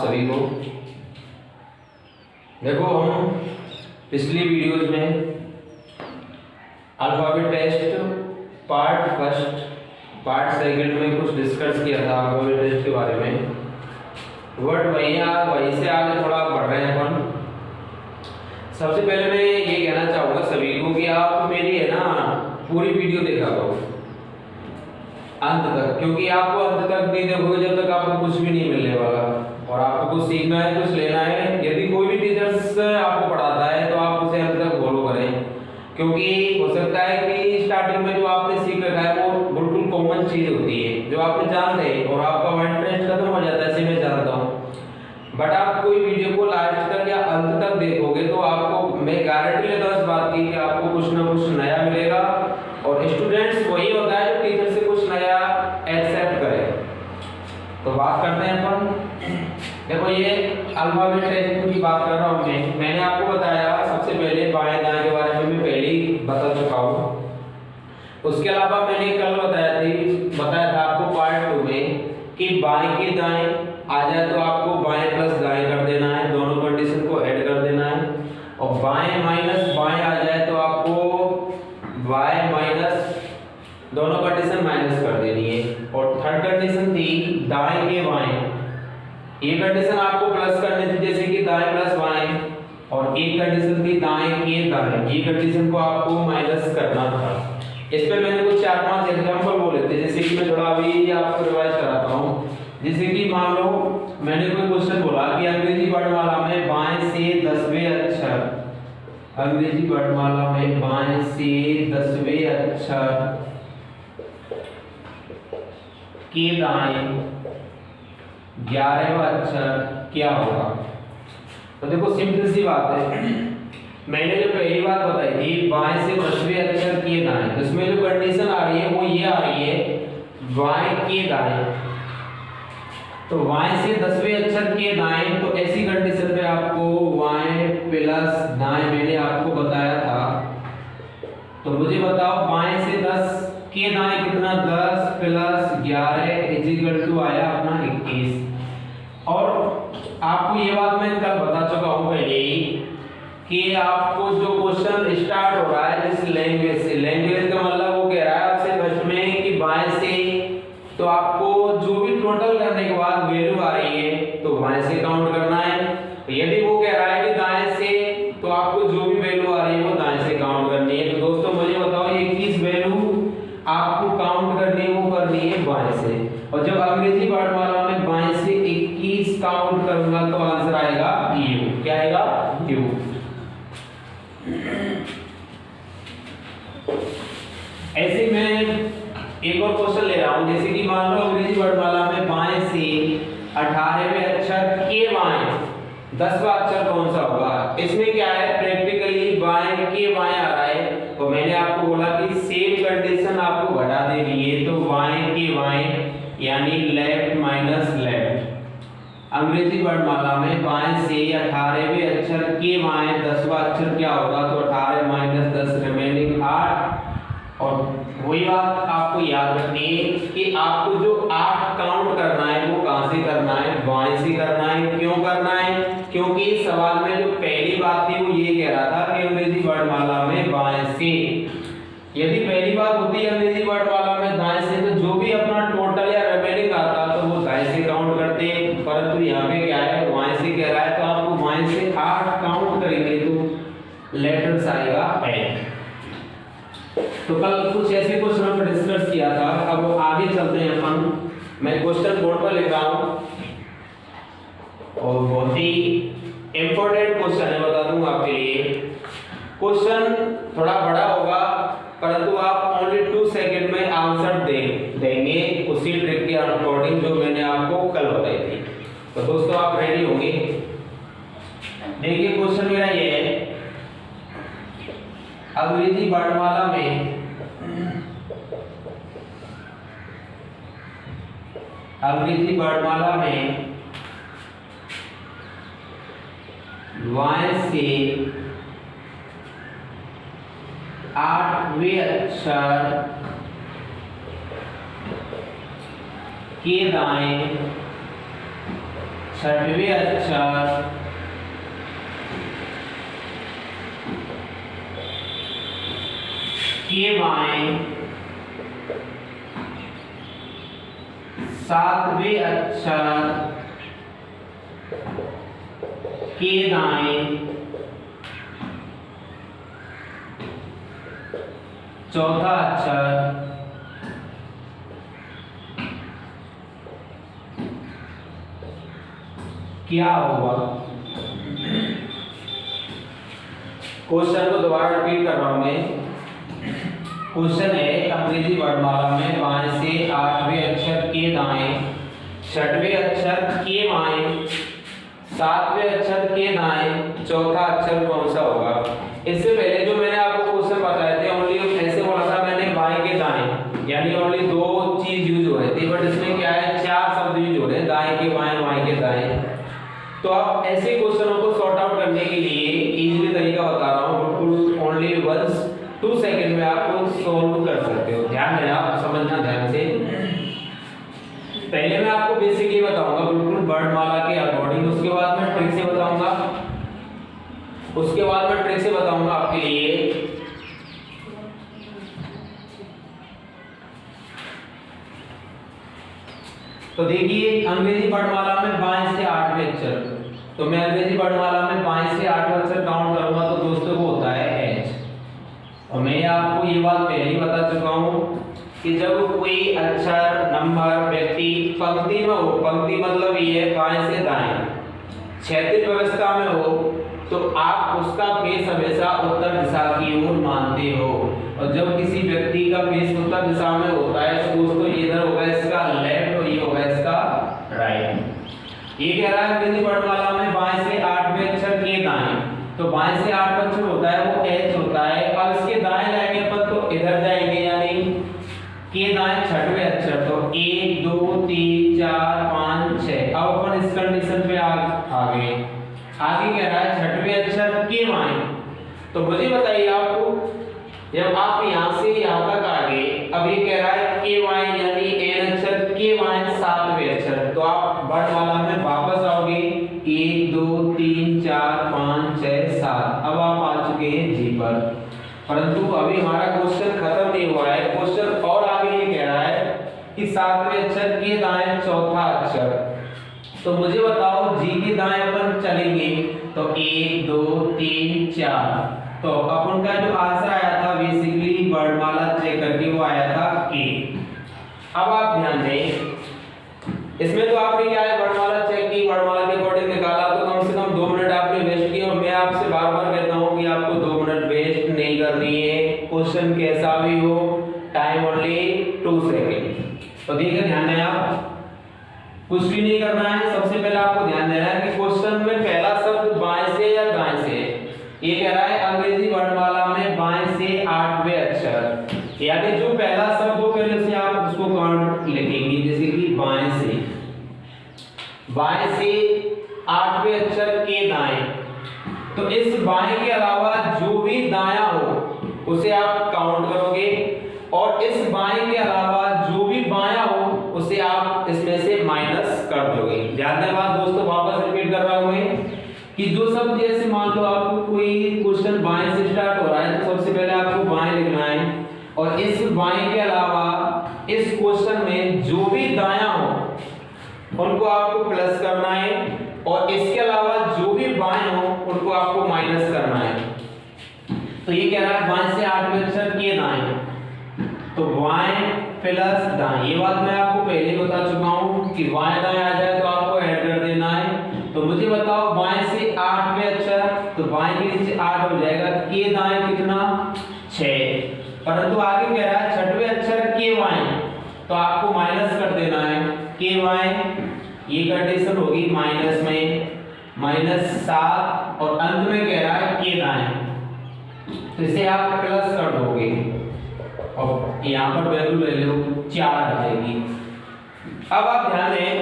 सभी को। देखो हम पिछली वीडियोज में alphabet test part first part second में कुछ डिस्कस किया था अल्फाबेट टेस्ट के बारे में। वर्ड वहीं से आगे थोड़ा बढ़ रहे हैं अपन। सबसे पहले मैं ये कहना चाहूँगा सभी को कि आप मेरी है ना पूरी वीडियो देखा करो अंत तक, क्योंकि आपको अंत तक नहीं देखोगे जब तक आपको कुछ भी नहीं मिलने वाला। और आपको कुछ सीखना है, कुछ लेना है। यदि कोई भी टीचर्स आपको पढ़ाता है तो आप उसे अंत तक फॉलो करें, क्योंकि हो सकता है कि स्टार्टिंग में जो आपने सीख रखा है वो बिल्कुल कॉमन चीज होती है जो आपने जान रहे और आपका इंटरेस्ट खत्म हो जाता है, ऐसे मैं जानता हूँ। बट आप कोई वीडियो को लास्ट तक या अंत तक देखोगे तो आपको मैं गारंटी लेता हूँ इस बात की कि आपको कुछ ना कुछ नया मिलेगा। और स्टूडेंट्स वही होता है जो टीचर से कुछ नया एक्सेप्ट करे। तो बात करते हैं अपन। देखो ये अल्फाबेट टेस्ट की बात कर रहा हूँ मैंने आपको बताया सबसे पहले बाएं दाएं के बारे में मैं पहले ही बता चुका हूँ। उसके अलावा मैंने कल बताया था आपको पार्ट 2 में कि बाएं के दाएं आ जाए तो आपको बाएं प्लस दाएं कर देना है, दोनों कंडीशन को ऐड कर देना है। और बाएं माइनस बाएं आ जाए तो आपको बाएं माइनस दोनों कंडीशन माइनस कर देनी है। और थर्ड कंडीशन थी दाएं के बाएं, ये कंडीशन आपको प्लस करनी थी जैसे कि दाएं प्लस बाएं। और एक कंडीशन थी दाएं के दाएं, ये कंडीशन को आपको माइनस करना था। इस पे मैंने कुछ 4-5 एग्जांपल बोले थे, जैसे कि मैं थोड़ा अभी आपको रिवाइज कराता हूँ। जैसे कि मान लो मैंने कोई क्वेश्चन बोला कि अंग्रेजी वर्णमाला में बाएं से 10वें अक्षर, अंग्रेजी वर्णमाला में बाएं से 10वें अक्षर के दाएं 11वां अक्षर क्या होगा। तो देखो सिंपल सी बात है, मैंने जो पहली बात बताई थी बाएं से 10वें अक्षर के दाएं, तो इसमें जो कंडीशन आ रही है वो ये आ रही है बाएं के दाएं। तो बाएं से 10वें अक्षर के दाएं, तो ऐसी कंडीशन पे आपको बाएं प्लस दाएं मैंने आपको बताया था। तो मुझे बताओ बाएं से 10 के दाएं कितना, 10 प्लस 11 इजिकल टू आया अपना 21। और आपको ये बात मैं कल बता चुका हूँ पहले ही कि आपको जो क्वेश्चन स्टार्ट हो रहा है जिस लैंग्वेज से, लैंग्वेज का मतलब वो कह रहा है आपसे फर्स्ट में कि बाएं से, तो आपको जो भी टोटल करने के बाद वैल्यू आ रही है तो बाएं से काउंट करना है। यदि वो कह रहा है कि दाएं से, तो आपको जो भी वैल्यू आ रही है वो दाएं से काउंट करनी है। तो दोस्तों मुझे बताओ ये किस वैल्यू आपको काउंट करनी है, वो करनी है बाएं से। और जब अंग्रेजी वर्णमाला में बाएं से 21 काउंट करूंगा तो आंसर आएगा यू। क्या आएगा? यू। ऐसे मैं एक और क्वेश्चन ले रहा हूं, जैसे कि मान लो अंग्रेजी वर्णमाला में बाएं से 18वें अक्षर के बाएं 10वां अक्षर कौन सा होगा। इसमें क्या है, प्रैक्टिकली बाएं के बाएं आ रहा है। तो मैंने आपको बोला कि सेम कंडीशन आपको घटा देनी है, तो बाएं के बाएं यानी लेफ्ट माइनस लेफ्ट। अंग्रेजी वर्णमाला में बाएं से 18वें अक्षर के बाएं 10वां अक्षर क्या होगा, तो 18 माइनस 10 रिमेनिंग 8। और वही बात आपको याद रखनी है कि आपको जो 8 काउंट करना है वो कहां से करना है, बाएं से करना है। क्यों करना है? क्योंकि इस सवाल में जो पहली बात थी वो ये कह रहा था कि अंग्रेजी वर्णमाला में बाएं से। यदि पहली बात होती है अंग्रेजी वर्णमाला में दाएं से, तो जो भी अपना टोटल या रिमेनिंग आता तो वो दाएं से काउंट करते, परंतु यहाँ पे क्या है बाएं से कह रहा है, तो आपको बाएं से 8 काउंट करेंगे तो लेटर्स आएगा एच। तो कल कुछ ऐसे क्वेश्चन हमने डिस्कस किया था। अब आगे चलते हैं अपन। मैं क्वेश्चन बोर्ड पर लिख रहा हूँ और बहुत ही इंपॉर्टेंट क्वेश्चन है, बता दूंगा आपके लिए। क्वेश्चन थोड़ा बड़ा होगा परंतु आप ओनली 2 सेकंड में आंसर देंगे उसी ट्रिक के अकॉर्डिंग जो मैंने आपको कल बताई थी। तो दोस्तों आप रेडी होंगे? देखिए क्वेश्चन मेरा ये है, अंग्रेजी वर्णमाला में बाएं से 8वें अक्षर के दाएं छठवें अक्षर के बाएं सातवें अक्षर के दाएं चौथा अक्षर क्या होगा। क्वेश्चन को दोबारा रिपीट कर रहा हूं मैं। क्वेश्चन है अंग्रेजी वर्णमाला में बाएं से आठवें अक्षर के दाएं, छठवें अक्षर के बाएं, सातवें अक्षर के दाएं, चौथा अक्षर कौन सा होगा। इससे पहले जो मैंने आपको क्वेश्चन बताए थे ओनली ऐसे बोला था मैंने बाएं के दाएं, यानी ओनली दो चीज यूज हो रही थी, बट इसमें क्या है चार शब्द यूज हो रहे हैं, दाएं के बाएं, बाएं के दाएं। तो आप ऐसे क्वेश्चनों को सॉर्ट आउट करने के लिए इजीली तरीका बता रहा हूं, बिल्कुल ओनली 1-2 सेकंड में आप सॉल्व कर सकते हो। ध्यान देना, आप समझना ध्यान से। पहले मैं आपको बेसिकली बताऊंगा बिल्कुल वर्णमाला के अकॉर्डिंग, उसके बाद मैं ट्रिक से बताऊंगा, आपके लिए। तो देखिए अंग्रेजी वर्णमाला में बाएं से आठवें अक्षर, तो मैं अंग्रेजी वर्णमाला में बाएं से आठवें अक्षर काउंट करूंगा तो दोस्तों वो होता है एच। और मैं आपको ये बात पहले ही बता चुका हूं कि जब कोई अक्षर, नंबर, व्यक्ति पंक्ति में हो, पंक्ति मतलब ये है बाएं से दाएं, क्षैतिज व्यवस्था में हो, तो आप उसका फेस हमेशा उत्तर दिशा की ओर मानते हो। और जब किसी व्यक्ति का फेस उत्तर दिशा में होता है तो दोस्तों इधर होगा इसका लेफ्ट और ये होगा इसका राइट। ये कह रहा है अंग्रेजी वर्णमाला में बाएं से आठवें अक्षर के दाएं, तो बाएं से आठवां अक्षर होता है वो एच होता है। अब इसके दाएं जाएंगे पर तो इधर जाएंगे, यानी के दाएं छठवें अक्षर, तो 1 2 3 4 5 6। अब अपन इस कंडीशन पे आगे कह रहा है छठवें अक्षर के बाएं। तो मुझे बताइए आपको, जब आप यहां से यहां तक आ गए, अब ये कह रहा है के बाएं यानी एन अक्षर के बाएं सातवें अक्षर, तो आप वर्णमाला में वापस आओगे 1 2 3 4 5 6 7। अब आप आ चुके हैं जी पर, परंतु अभी हमारा क्वेश्चन खत्म नहीं हुआ है। क्वेश्चन और आगे ये कह रहा है कि सातवें अक्षर के दाएं चौथा अक्षर, तो मुझे बताओ जी के दाएं अपन चलेंगे तो 1 2 3 4, तो अपन का जो आंसर आया था बेसिकली वर्णमाला चेक करके वो आया था के। अब आप ध्यान दें, इसमें तो आपने क्या है वर्णमाला चेक की, वर्णमाला के अकॉर्डिंग निकाला, तो कम से कम 2 मिनट आपने वेस्ट किए। और मैं आपसे बार बार कहता हूं कि आपको 2 मिनट वेस्ट नहीं करनी है, क्वेश्चन कैसा भी हो, टाइम ओनली 2 सेकंड। तो देखिए ध्यान दें, आप कुछ भी नहीं करना है। सबसे पहले आपको ध्यान देना है कि क्वेश्चन में पहला शब्द बाएं से या दाएं से, ये कह रहा है अंग्रेजी वर्णमाला में बाएं से आठवें अक्षर, यानी जो पहला शब्द हो पहले से आप उसको काउंट लिखेंगे, जैसे कि बाएं से आठवें अक्षर के दाएं। तो इस बाएं के अलावा जो भी दायां हो उसे आप काउंट करोगे, और इस बाएं के अलावा जो भी बायां हो उसे आप इसमें से माइनस कर दोगे। ध्यान दें बात दोस्तों, वापस रिपीट कर रहा हूं मैं कि जो शब्द, जैसे मान लो आपको कोई क्वेश्चन बाएं से स्टार्ट हो रहा है तो सबसे पहले आपको बाएं लिखना है, और इस बाएं के अलावा इस क्वेश्चन में जो भी दायां हो उनको आपको प्लस करना है, और इसके अलावा जो भी बाएं हो उनको आपको माइनस करना है। तो ये कह रहा है बाएं से आठवें अक्षर के दाएं, तो बाएं प्लस दाएं। ये बात मैं आपको पहले ही बता चुका हूं कि बाएं दाएं आ जाए तो आपको ऐड कर देना है। तो मुझे बताओ बाएं से आठवें अक्षर, तो बाएं के नीचे 8 हो जाएगा, के दाएं कितना 6, परंतु आगे कह रहा है छठवें अक्षर के बाएं, तो आपको माइनस कर देना है के बाएं। ये कंडीशन होगी माइनस में -7, और अंत में कह रहा है के दाएं, तो इसे आप प्लस कर दोगे और यहाँ पर वैल्यू ले लो 4 आ जाएगी। अब आप ध्यान दें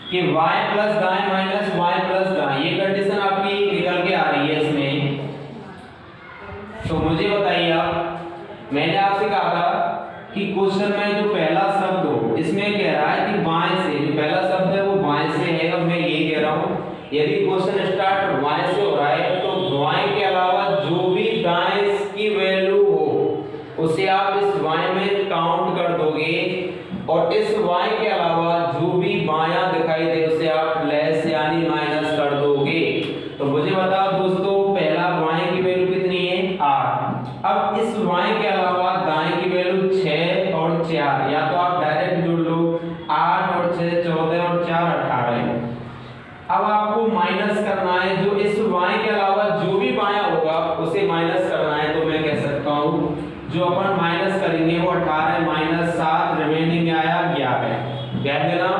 कि y प्लस दाएं माइनस y प्लस दाएं, ये कंडीशन आपकी निकल के आ रही है इसमें। तो मुझे बताइए आप, मैंने आपसे कहा था कि क्वेश्चन में जो पहला शब्द हो, इसमें कह रहा है कि बाएं से, जो पहला शब्द यदि क्वेश्चन स्टार्ट y से हो रहा है तो y के अलावा जो भी दाएं की वैल्यू हो उसे आप इस y में काउंट कर दोगे, और इस y के अलावा जो भी बायां दिखाई दे उसे आप लेस यानी माइनस कर दोगे। तो मुझे बताओ दोस्तों, पहला y की वैल्यू कितनी है 8। अब इस y के अलावा दाएं की वैल्यू 6 और 4, या तो आप डायरेक्ट जोड़ लो 8 और 6 14 और 4 18। अब आपको माइनस करना है जो इस y के अलावा जो भी बायां होगा उसे माइनस करना है। तो मैं कह सकता हूं जो अपन माइनस करेंगे वो 18 माइनस 7 रिमेनिंग में आया 11। ध्यान देना,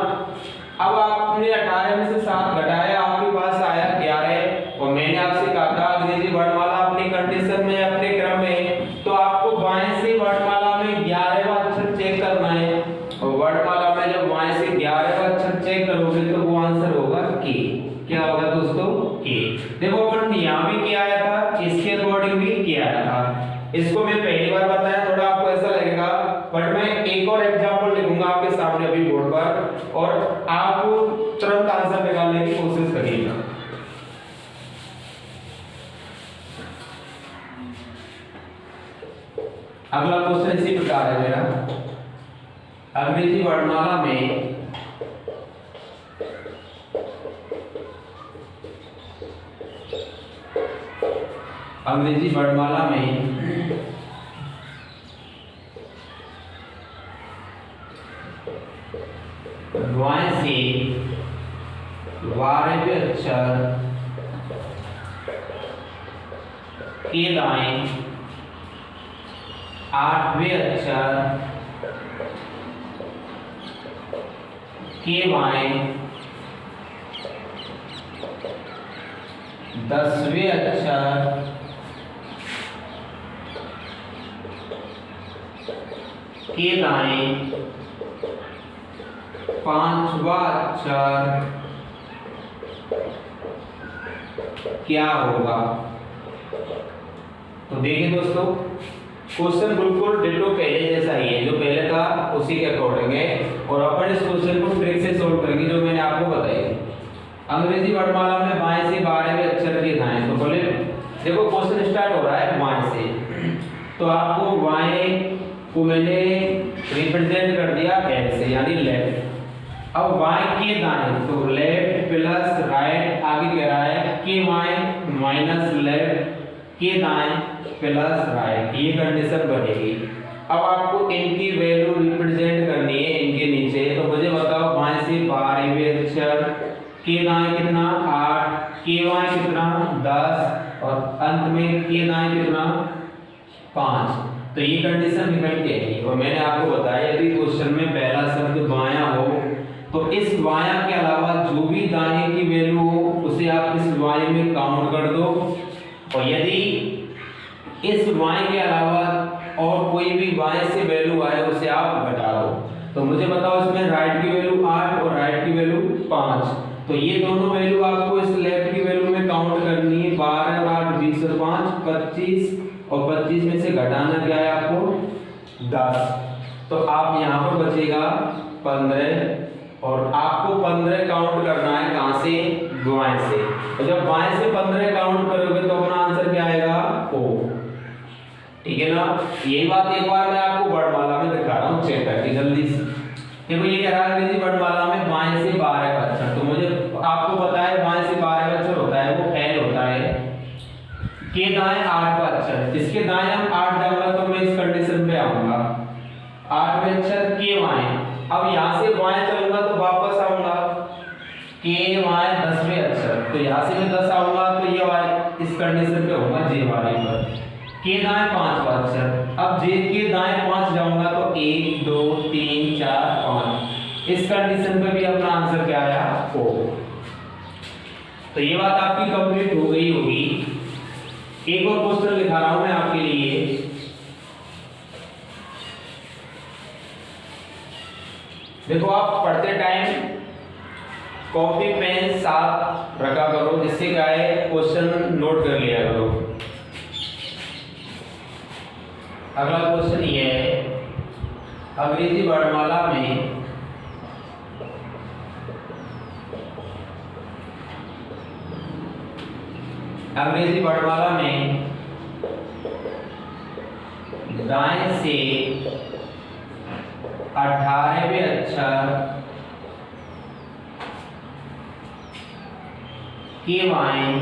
अब आपने 18 में से 7 घटाया, आपके पास आया 11। और मैंने आपसे कहा था अंग्रेजी वर्णमाला अपनी कंडीशन में अपने क्रम में, तो आपको बाएं से वर्णमाला में 11वां अक्षर चेक करना है। और वर्णमाला में जब बाएं से 11वां अक्षर चेक करोगे तो वो आंसर होगा के। क्या होगा दोस्तों? के। देखो अपन यहाँ भी किया आया था, इसके अकॉर्डिंग भी किया आया था। इसको मैं पहली बार बताया, थोड़ा आपको ऐसा लगेगा, बट मैं एक और एग्जांपल लिखूंगा आपके सामने अभी बोर्ड पर, और आप तुरंत आंसर निकालने की कोशिश करिएगा। अगला क्वेश्चन इसी प्रकार है मेरा, अंग्रेजी वर्णमाला में द्वाएं से 12वें अक्षर के दाएं 8वें अक्षर के बाएं 10वें अक्षर के दाएं 5वां अक्षर क्या होगा? तो देखिए दोस्तों, क्वेश्चन बिल्कुल डिटो पहले जैसा ही है, जो पहले था उसी के अकॉर्डिंग है, और अपन इस क्वेश्चन को ट्रिक से सोल्व करेंगे जो मैंने आपको बताई। अंग्रेजी वर्णमाला में बाएं से 12वें अक्षर के दाएं, तो बोले देखो क्वेश्चन स्टार्ट हो रहा है बाएं से, तो आपको बाएं को मैंने रिप्रेजेंट कर दिया एल से यानी लेफ्ट। अब y के दाएं तो लेफ्ट प्लस राइट, आगे कह रहा है के y माइनस लेफ्ट के दाएं प्लस राइट, ये कंडीशन बनेगी। अब आपको इनकी वैल्यू रिप्रेजेंट करनी है इनके नीचे, तो मुझे बताओ बाएं से 12वें अक्षर के दाएं कितना 8, के y कितना 10, और अंत में के दाएं कितना 5। तो ये कंडीशन निकल के आई। और मैंने आपको बताया यदि क्वेश्चन में पहला शब्द बायां हो तो इस बायां के अलावा जो भी दाएं की वैल्यू हो उसे आप इस y में काउंट कर दो, और यदि इस y के अलावा और कोई भी बाएं से वैल्यू आए उसे आप घटा दो। तो मुझे बताओ इसमें राइट की वैल्यू 8 और राइट की वैल्यू 5, तो ये दोनों वैल्यू आपको इस लेफ्ट की वैल्यू में काउंट करनी है। 12 और 8 20 और 5 25, और 25 में से घटाना क्या है आपको 10, तो आप यहाँ पर बचेगा 15, और आपको 15 काउंट करना है कहां से? बाएं से। और जब बाएं से 15 काउंट करोगे तो अपना आंसर क्या आएगा? ओ। ठीक है ना? यही बात एक बार मैं आपको वर्णमाला में दिखा रहा हूँ, चेक करके जल्दी से। देखो ये कह रहा है अंग्रेजी वर्णमाला में बाएं से 12 का अक्षर, तो मुझे आपको पता है बाएं से 12 का अक्षर होता है वो एल होता है। के दाएं 8 का अक्षर, इसके दाएं हम 8 डालूंगा तो मैं इस कंडीशन पे आऊंगा 8वें अक्षर के बाएं। अब यहाँ से बाएं चलूंगा तो वापस आऊंगा के बाएं 10वें अक्षर, तो यहाँ से मैं 10 आऊंगा तो ये वाले इस कंडीशन पे होगा जे वाले पर। के दाएं 5वां अक्षर, अब जे के दाएं 5 जाऊंगा तो 1 2 3 4 5, इस कंडीशन पे भी अपना आंसर क्या आया? ओ। तो ये बात आपकी कंप्लीट हो गई होगी। एक और क्वेश्चन लिखा रहा हूं मैं आपके लिए। देखो आप पढ़ते टाइम कॉपी पेन साथ रखा करो, जिससे क्या है क्वेश्चन नोट कर लिया करो। अगला क्वेश्चन ये है, अंग्रेजी वर्णमाला में अंग्रेजी वर्णमाला में दाएं से 18वें अक्षर के बाएं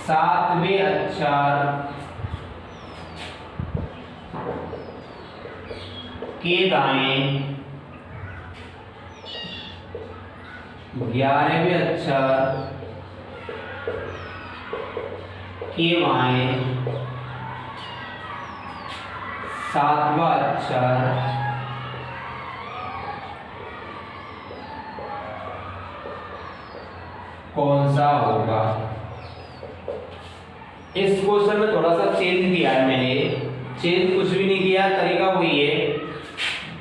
7वें अक्षर के दाएं 11वें अक्षर के बाएं 7वां अक्षर कौन सा होगा। इस क्वेश्चन में थोड़ा सा चेंज किया है मैंने, चेंज कुछ भी नहीं किया, तरीका वही है।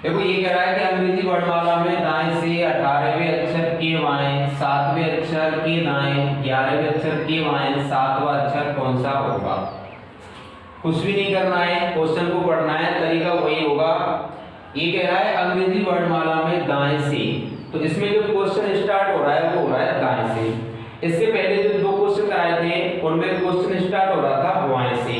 देखो ये कह रहा है कि अंग्रेजी वर्णमाला में दाएं से 18वें अक्षर के बाएं 7वें अक्षर के दाएं 11वें अक्षर के बाएं 7वां अक्षर कौन सा होगा। कुछ भी नहीं करना है, क्वेश्चन को पढ़ना है, तरीका वही होगा। ये कह रहा है अंग्रेजी वर्णमाला में दाएं से, तो इसमें जो क्वेश्चन स्टार्ट हो रहा है वो हो रहा है दाएं से। इससे पहले जो 2 क्वेश्चन कराए थे उनमें क्वेश्चन स्टार्ट हो रहा था बाएं से,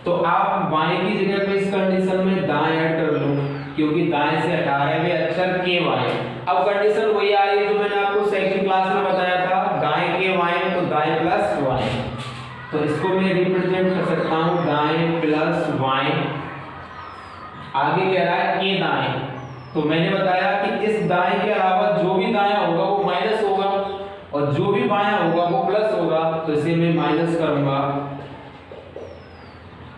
तो आप बाएं की जगह पे इस कंडीशन में दाएं ऐड कर लो, क्योंकि दाएं से 18वें अक्षर के बाएं। अब कंडीशन वही आ रही है जो मैंने आपको सेकंड क्लास में बताया था, दाएं के बाएं तो दाएं प्लस बाएं, तो इसको मैं रिप्रेजेंट कर सकता हूं दाएं प्लस बाएं। आगे कह रहा है के दाएं, तो मैंने बताया कि इस दाएं के अलावा जो भी दायां होगा वो माइनस होगा और जो भी बायां होगा वो प्लस होगा, तो इसे मैं माइनस करूंगा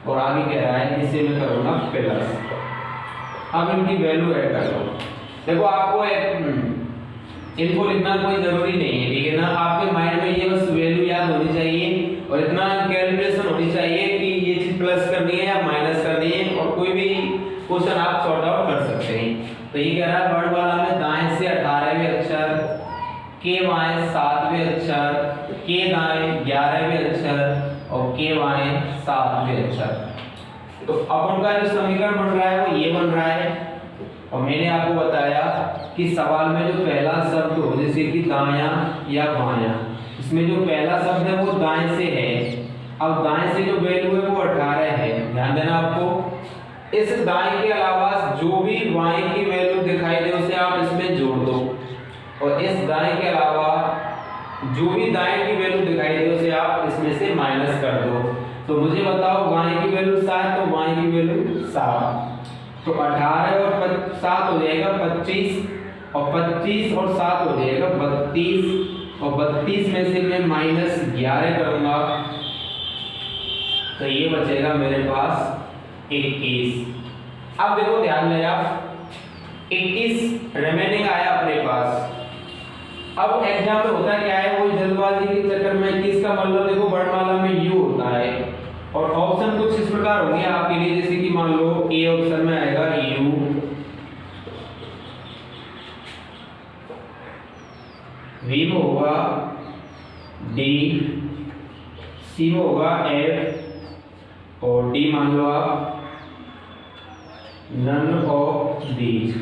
और आगे कह रहा है इसे मैं करूंगा प्लस। अब इनकी वैल्यू ऐड कर लो। देखो आपको इनको लिखना कोई जरूरी नहीं है, ठीक है ना। आपके माइंड में ये बस वैल्यू याद होनी चाहिए और इतना कैलकुलेशन होनी चाहिए कि ये चीज प्लस करनी है या माइनस करनी है, और कोई भी क्वेश्चन आप सॉर्ट आउट कर सकते हैं। तो ये कह रहा है वर्णमाला में दाएं से 18वें अक्षर के बाएं 7वें अक्षर के दाएं 11वें अक्षर और के बाएं 7वें अक्षर। तो अब उनका जो समीकरण बन रहा है वो ये बन रहा है, और मैंने आपको बताया कि सवाल में जो पहला शब्द हो जैसे कि दायां या बायां, इसमें जो पहला शब्द है वो दाएं से है। अब दाएं से जो वैल्यू है वो 18 है, ध्यान देना आपको। इस दाएं के अलावा जो भी बाएं की वैल्यू दिखाई दे उसे आप इसमें जोड़ दो, और इस दाएं के अलावा जो भी दाएं की वैल्यू दिखाई दे उसे आप इसमें से माइनस कर दो। तो मुझे बताओ बाएं की वैल्यू 7, तो बाएं की वैल्यू 7, तो 18 और 7 हो जाएगा 25, और 25 और 7 हो जाएगा 32, और 32 में से मैं माइनस 11 करूंगा तो ये बचेगा मेरे पास 21। अब देखो ध्यान दें आप, 21 रिमेनिंग आया अपने पास। अब एग्जाम में होता क्या है, वो जल्दबाजी के चक्कर में 21 का मतलब देखो वर्णमाला में यू होता है, और ऑप्शन कुछ इस प्रकार होंगे आपके लिए, जैसे कि मान लो ए ऑप्शन में आएगा यू, बी में होगा डी, सी में होगा एफ, और डी मान लो आप नन ऑफ दीज।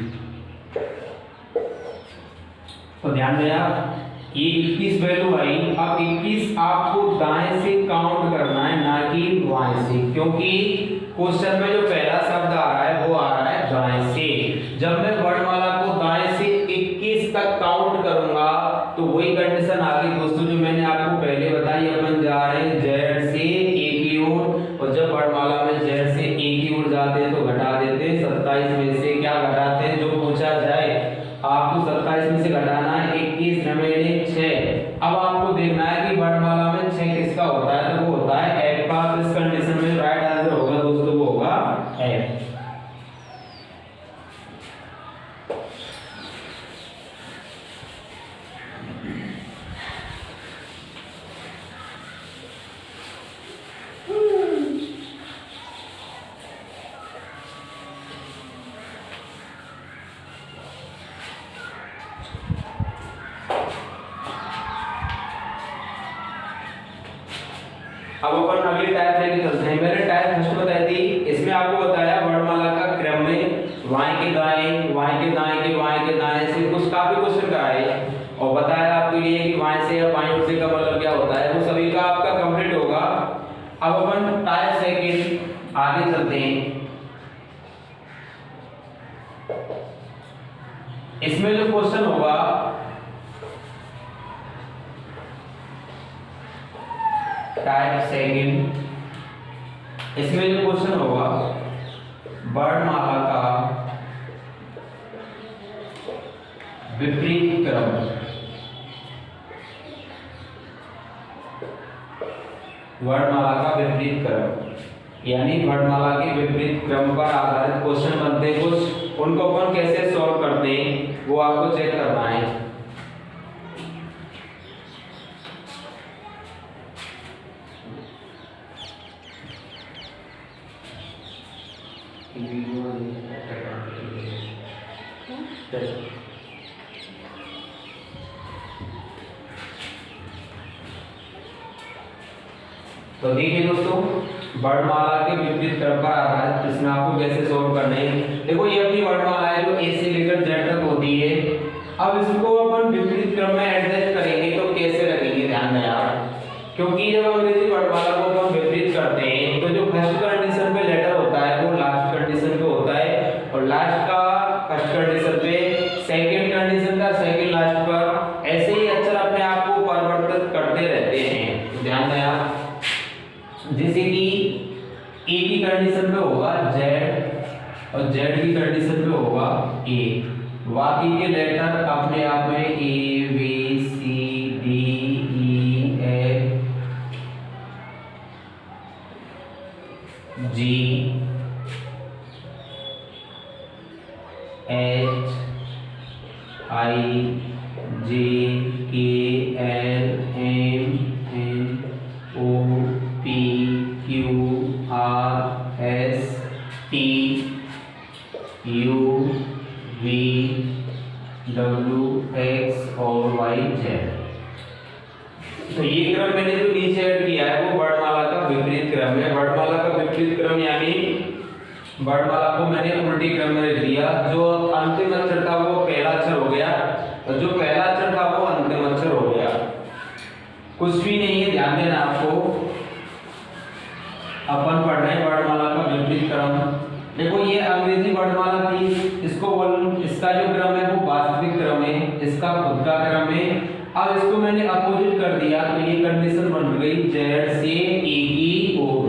तो ध्यान दें आप, ये 21 वैल्यू आई। अब 21 आपको दाएं से काउंट करना है, ना कि बाएं से, क्योंकि क्वेश्चन में जो पहला शब्द आ रहा है वो आ रहा है दाएं से। जब मैं वर्णमाला को दाएं से 21 तक काउंट करूंगा तो वही कंडीशन आ गई दोस्तों जो मैंने आपको पहले बताई। अपन जा रहे हैं जेड से ए की ओर, और जब वर्णमाला में जेड से ए की ओर जाते हैं तो घटा देते हैं। 27 में से क्या घटाते हैं, जो पूछा जाए आपको 27 में से घटाना है 21, रिमेनिंग 6। अब आपको देखना है कि वर्णमाला में 6 किसका होता है, तो वो होता है एफ का। इस कंडीशन में राइट आंसर होगा दोस्तों, वो होगा एफ। अब अपन अगली टाइप लेके चलते हैं। मैंने टाइप फर्स्ट बताई थी, इसमें आपको बताया वर्णमाला का क्रम में वाई के दाएं, वाई के दाएं के वाई के दाएं से कुछ काफी क्वेश्चन कराए, और बताया आपको आपके लिए कि बाएं से या बाएं ओर से का मतलब क्या होता है, वो सभी का आपका कंप्लीट होगा। अब अपन टाइप सेकंड आगे चलते हैं। इसमें जो क्वेश्चन होगा टाइप सेकंड, इसमें जो क्वेश्चन होगा वर्णमाला का विपरीत क्रम, वर्णमाला का विपरीत क्रम, यानी वर्णमाला के विपरीत क्रम पर आधारित क्वेश्चन बनते हैं कुछ, उनको अपन कैसे सॉल्व करते हैं वो आपको चेक करना है। तो देखिए दोस्तों, वर्णमाला के विपरीत क्रम पर आधारित प्रश्न आपको कैसे सॉल्व करने हैं। देखो ये अपनी वर्णमाला है जो ए से लेकर जेड तक होती है। अब इसको अपन विपरीत क्रम में एडजस्ट करेंगे तो कैसे रखेंगे, ध्यान दें आप, क्योंकि जब अंग्रेजी वर्णमाला को अपन विपरीत करते हैं तो जो फर्स्ट कंडीशन पे लेटर होता है वो लास्ट कंडीशन पे होता है, और लास्ट का फर्स्ट कंडीशन पे, सेकंड कंडीशन का सेकंड लास्ट पर, ऐसे ही अक्षर अपने आप को परिवर्तित करते रहते हैं। ध्यान दें आप, जैसे कि ए की कंडीशन पे होगा जेड और जेड की कंडीशन पे होगा ए, बाकी के लेटर अपने आप में A B C D E F G H I J K L M N O P Q R S T U V W X और वाई जेड। तो ये क्रम मैंने जो नीचे ऐड किया है वो वर्णमाला का विपरीत क्रम है। वर्णमाला का विपरीत क्रम यानी वर्णमाला को मैंने उल्टी क्रम में लिख दिया। जो अंतिम अक्षर था वो पहला अक्षर हो गया और जो पहला अक्षर था वो अंतिम अक्षर हो गया। कुछ भी नहीं है, ध्यान देना आपको। अपन पढ़ रहे हैं वर्णमाला का विपरीत क्रम। देखो ये अंग्रेजी वर्णमाला थी, इसका जो क्रम है वो वास्तविक क्रम है, इसका खुद का क्रम है। अब इसको मैंने अपोजिट कर दिया तो ये कंडीशन बन गई जेड से ए की ओर।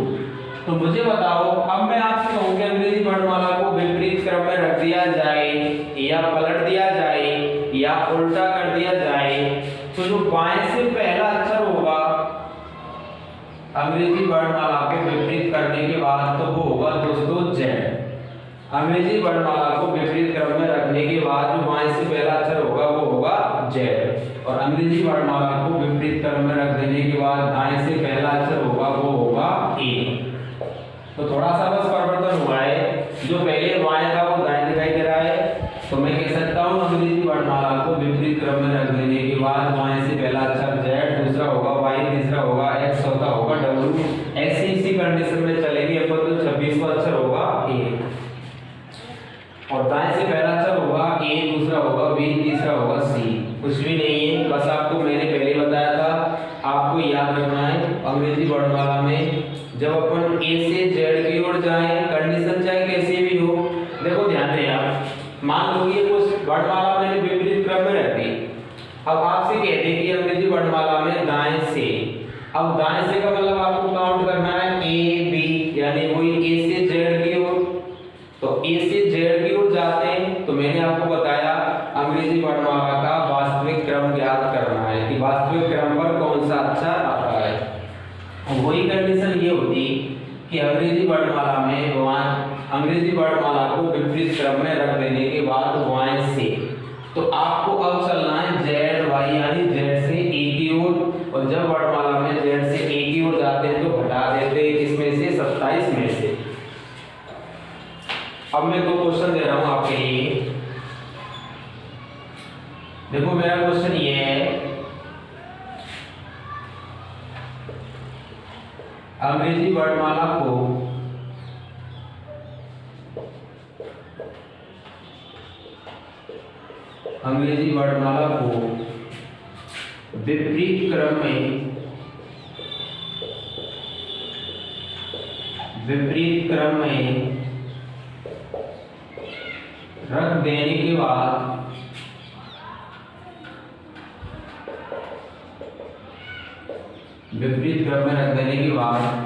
तो मुझे बताओ, अब मैं आपसे कहूँ कि अंग्रेजी वर्णमाला को विपरीत क्रम में रख दिया जाए या पलट दिया जाए या उल्टा कर दिया जाए, तो जो बाएं से पहला अक्षर होगा अंग्रेजी वर्णमाला को विपरीत करने के बाद तो वो होगा दोस्तों जेड। अंग्रेजी वर्णमाला को विपरीत क्रम में रखने के बाद जो बाएं से पहला अक्षर होगा वो होगा जेड, और अंग्रेजी वर्णमाला को विपरीत क्रम में रख देने के बाद दाएं से पहला अक्षर होगा वो होगा ए। तो थोड़ा सा बस परिवर्तन हुआ है, जो पहले बाएं था वो दाएं दिखाई दे रहा है। तो मैं कह सकता हूँ अंग्रेजी वर्णमाला को विपरीत क्रम में रख देने के बाद बाएं से पहला अक्षर जेड, दूसरा होगा वाई, तीसरा होगा एक्स, चौथा होगा डब्ल्यू। ऐसी इसी कंडीशन में चलेगी अपन तो 26वां अक्षर होगा ए, और दाएं से पहला अक्षर होगा ए, दूसरा होगा बी, तीसरा होगा सी। कुछ भी नहीं है, बस आपको मैंने पहले बताया था, आपको याद रखना है अंग्रेजी वर्णमाला में जब अपन ए से जेड की ओर जाएं, कंडीशन चाहे कैसी भी हो। देखो ध्यान दें आप, मान लो ये कुछ वर्णमाला मैंने विपरीत क्रम में रहती, अब आपसे कहते कि अंग्रेजी वर्णमाला में दाएं से, अब दाएं से का मतलब आपको काउंट करना है ए बी, यानी वही ए से जेड की ओर। तो ए से जेड की ओर जाते हैं तो मैंने आपको बताया अंग्रेजी वर्णमाला का वास्तविक क्रम ज्ञात करना है कि वास्तविक क्रम पर कौन सा अक्षर आता है। और वही कंडीशन ये होती कि अंग्रेजी वर्णमाला में अंग्रेजी वर्णमाला को विपरीत क्रम में रख देने के बाद बाएं से, तो आपको अब चलना है जेड वाई, यानी जेड से ए की ओर, और जब वर्णमाला में जेड से ए की ओर जाते हैं तो घटा देते हैं इसमें से 27 में से। अब मैं दो क्वेश्चन दे रहा हूं आपके लिए। देखो मेरा क्वेश्चन ये है, अंग्रेजी वर्णमाला को विपरीत क्रम में रख देने के बाद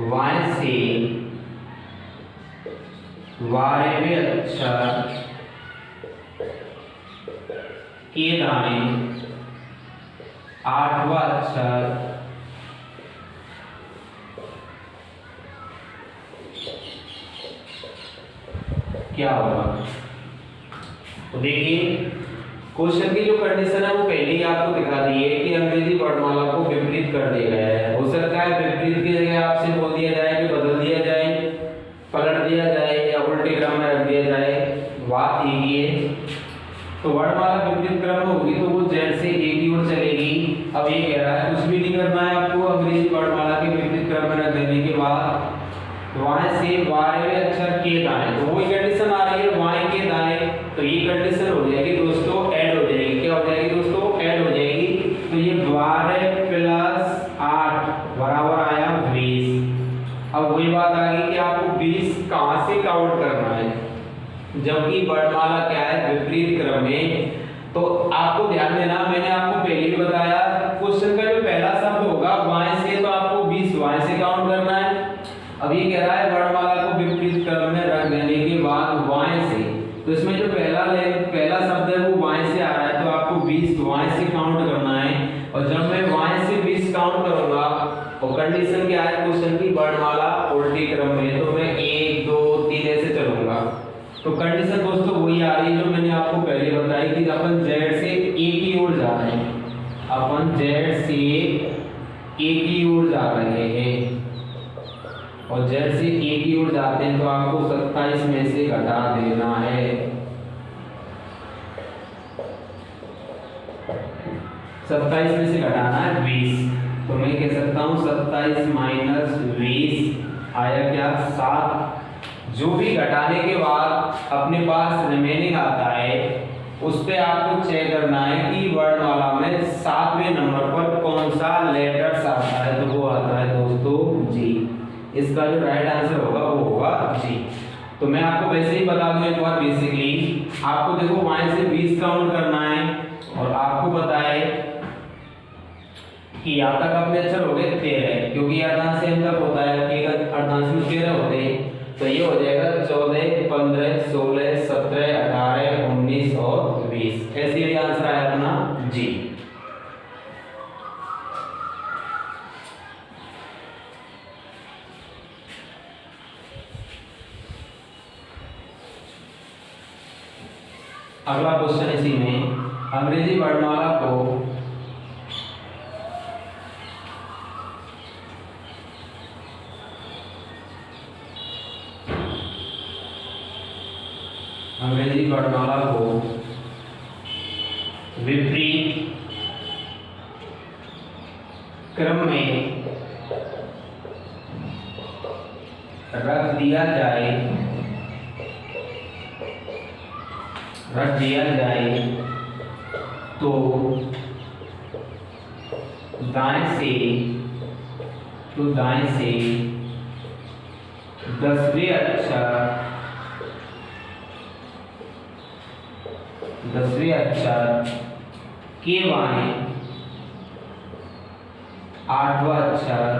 y से वायव्य अक्षर के दाएं 8वां अक्षर क्या होगा। तो देखिए क्वेश्चन की जो कंडीशन है वो पहले ही आपको दिखा दी है कि अंग्रेजी वर्णमाला को विपरीत कर दिया गया है। हो सकता है विपरीत की जगह आपसे बोल दिया जाए कि बदल दिया जाए, पलट दिया जाए या उल्टे क्रम में रख दिया जाए, बात यही है। तो वर्णमाला विपरीत क्रम में होगी तो वो जेड से ए की ओर चलेगी। अब ये कह रहा है कुछ भी नहीं करना है आपको, अंग्रेजी वर्णमाला के विपरीत क्रम में रख देने के बाद y से वायव्य अक्षर के दाएं, तो वही कंडीशन आ रही है y के दाएं। तो ये कंडीशन हो जाएगी दोस्तों, ऐड हो जाएगी। क्या हो जाएगी दोस्तों? ऐड हो जाएगी। तो ये 12 प्लस 8 बराबर आया 20। अब वही बात आ गई कि आपको 20 कहां से काउंट करना है, जबकि वर्णमाला क्या है विपरीत क्रम में। तो आपको ध्यान देना, मैंने आपको पहले भी बताया क्वेश्चन का जो पहला शब्द होगा y से, तो आपको 20 y से काउंट करना है। अब ये कह रहा है वर्णमाला को विपरीत क्रम में रख देने के बाद y से, तो इसमें जो पहला शब्द है वो y से आ रहा है, तो आपको 20 y से काउंट करना है। और जब मैं y से 20 काउंट करूंगा और कंडीशन क्या है क्वेश्चन की, वर्णमाला उल्टी क्रम में, तो मैं 1 2 3 ऐसे चलूंगा। तो कंडीशन दोस्तों वही आ रही है जो मैंने आपको पहले बताई कि अपन z से a की ओर जा रहे हैं, अपन z से a की ओर जा रहे हैं। और z से a की ओर जाते हैं तो आपको 27 में से घटा देना है। 27 में से घटाना है 20, तो मैं कह सकता हूँ 27 माइनस 20 आया क्या 7। जो भी घटाने के बाद अपने पास रिमेनिंग आता है उस पे आपको चेक करना है कि वर्णमाला में 7वें नंबर पर कौन सा लेटर्स आता है, तो वो आता है दोस्तों जी। इसका जो राइट आंसर होगा वो होगा जी। तो मैं आपको वैसे ही बता दूं एक बार, बेसिकली आपको देखो y से 20 काउंट करना है और आपको पता है कि यहाँ तक अपने अक्षर हो गए 13, क्योंकि अर्धांश से हम तक होता है कि अर्धांश में 13 होते हैं। तो ये हो जाएगा 14 15 16 17 18 19 और 20, ऐसे ही आंसर आया अपना जी। अगला क्वेश्चन इसी में, अंग्रेजी वर्णमाला को विपरीत क्रम में रख दिया जाए तो दाएं से 10वें अक्षर के बाएं 8वां अक्षर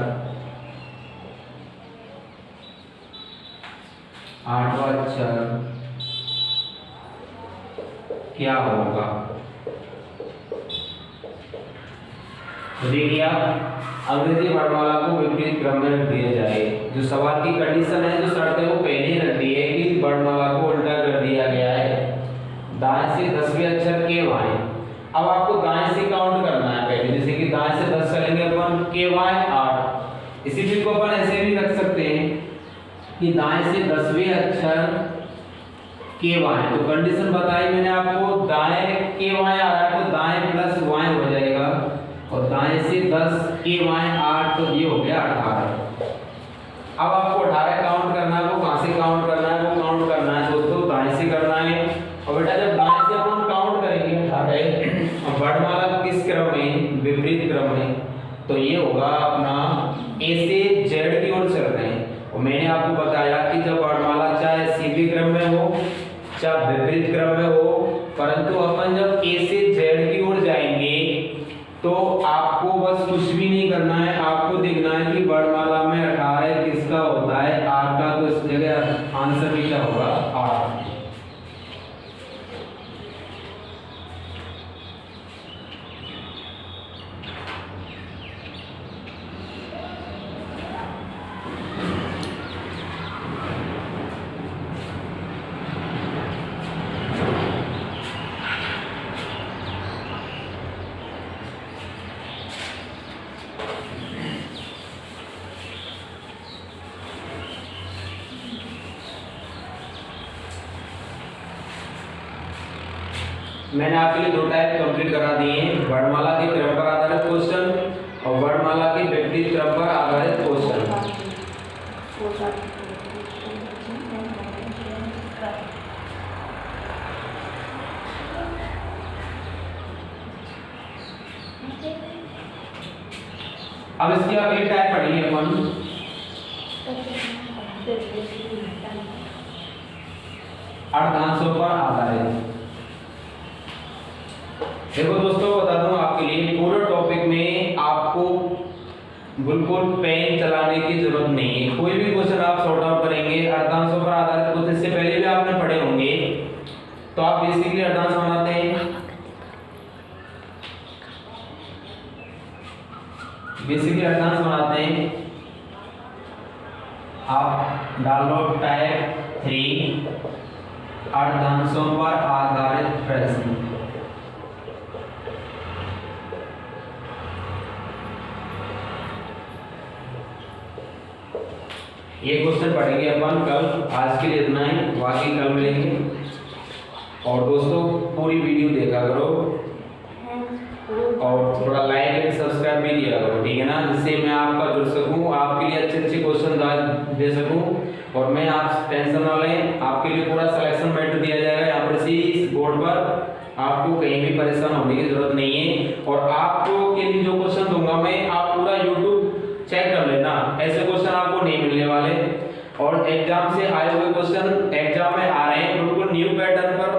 क्या होगा। तो देखिए आप अंग्रेजी वर्णमाला को विपरीत क्रम में रख दिया जाए, जो सवाल की कंडीशन है, जो शर्त है वो पहले ही रख दी है कि वर्णमाला को उल्टा कर दिया गया है, दाएं से 10वें अक्षर के बाएं। अब आपको दाएं से काउंट करना है पहले, जैसे कि दाएं से 10 चलेंगे अपन, के बाएं 8। इसी चीज को अपन ऐसे भी रख सकते हैं कि दाएं से 10वें अक्षर के बाएं। तो कंडीशन बताई मैंने आपको, दाएं के बाएं आ रहा है तो दाएं प्लस बाएं हो जाएगा, और दाएं से 10 के बाएं 8, तो ये हो गया 18। अब आपको 18 काउंट करना है, वो कहां से काउंट करना है, वो काउंट करना है दोस्तों दाएं से करना है। और बेटा जब दाएं से अपन काउंट करेंगे 18 और बढ़ तो ये होगा अपना ए से जेड की ओर चल रहे हैं। और मैंने आपको बताया कि जब वर्णमाला चाहे सीधी क्रम में हो चाहे विपरीत क्रम में हो, परंतु अपन जब ए से जेड की ओर जाएंगे तो आपको बस कुछ भी नहीं करना है, आपको देखना है कि वर्णमाला में 18 किसका होता है, आर का। तो इस जगह आंसर भी क्या होगा, आर। मैंने आपके लिए 2 टाइप कंप्लीट करा दिए हैं, वर्णमाला के क्रम पर आधारित क्वेश्चन और वर्णमाला के विपरीत क्रम पर आधारित क्वेश्चन। अब इसकी अगली टाइप पढ़ेंगे अपन अर्धांशों पर आधारित। देखो दोस्तों, बता दूं आपके लिए, पूरे टॉपिक में आपको बिल्कुल पेन चलाने की जरूरत नहीं है। कोई भी क्वेश्चन आप सॉर्ट आउट करेंगे अर्धांशों पर आधारित कुछ, इससे पहले भी आपने पढ़े होंगे। तो आप बेसिकली अर्धांश बनाते हैं, आप डाल लो टाइप 3 अर्धांशों पर आधारित प्रश्न। ये क्वेश्चन पढ़ेंगे अपन कल, आज के लिए इतना ही, बाकी कल मिलेंगे। और दोस्तों पूरी वीडियो देखा करो और थोड़ा लाइक एंड सब्सक्राइब भी किया करो, ठीक है ना, जिससे मैं आपका जुड़ सकूं, आपके लिए अच्छे अच्छे क्वेश्चन दे सकूं। और मैं आप टेंशन ना लें, आपके लिए पूरा सिलेक्शन मैटर दिया जाएगा यहाँ पर इस बोर्ड पर, आपको कहीं भी परेशान होने की जरूरत नहीं है। और आपको के लिए जो क्वेश्चन दूंगा मैं, आप पूरा यूट्यूब चेक कर लेना, ऐसे क्वेश्चन आपको नहीं मिलने वाले। और एग्जाम से आए हुए क्वेश्चन एग्जाम में आ रहे हैं, बिल्कुल न्यू पैटर्न पर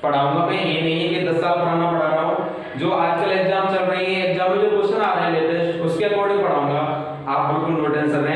पढ़ाऊंगा मैं, ये नहीं है कि 10 साल पुराना पढ़ा रहा हूँ। जो आजकल एग्जाम चल रही है, एग्जाम में जो क्वेश्चन आ रहे हैं लेटेस्ट, उसके अकॉर्डिंग पढ़ाऊंगा। आप बिल्कुल नो टेंशन रहें।